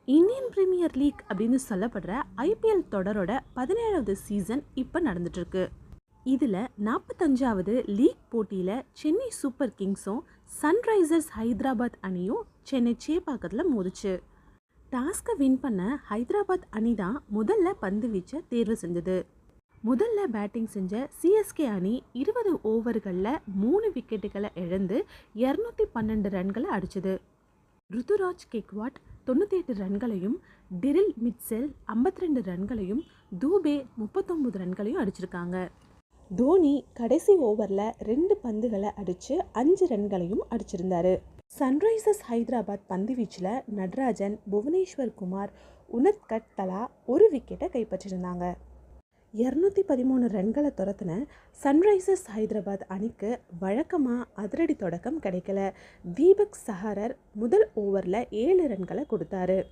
Indian premier league அப்படின்னு சொல்லப்படுற IPL தொடரோட 17வது season இப்போ நடந்துட்டு இருக்கு. இதில் 45வது லீக் போட்டியில் சென்னை சூப்பர் கிங்ஸும் சன்ரைசர்ஸ் ஹைதராபாத் அணியும் சென்னை சேப்பாக்கத்தில் மோதிச்சு. டாஸ்கை வின் பண்ண ஹைதராபாத் அணி தான் முதல்ல பந்து வீச்சை தேர்வு செஞ்சது. முதல்ல பேட்டிங் செஞ்ச சிஎஸ்கே அணி 20 ஓவர்களில் 3 விக்கெட்டுகளை இழந்து 212 ரன்களை அடிச்சது. ருத்துராஜ் கெக்வாட் 98 ரன்களையும், டிரில் மிட்செல் 52 ரன்களையும், தூபே 39 ரன்களையும் அடிச்சிருக்காங்க. தோனி கடைசி ஓவரில் 2 பந்துகளை அடித்து 5 ரன்களையும் அடிச்சிருந்தாரு. சன்ரைசர்ஸ் ஹைதராபாத் பந்து வீச்சில் நட்ராஜன், புவனேஸ்வர் குமார், உனத்கட் தலா 1 விக்கெட்டை கைப்பற்றியிருந்தாங்க. 213 ரன்களை துரத்தின சன்ரைசர்ஸ் ஹைதராபாத் அணிக்கு வழக்கமாக அதிரடி தொடக்கம் கிடைக்கல. தீபக் சஹரர் முதல் ஓவரில் 7 ரன்களை கொடுத்தாரு.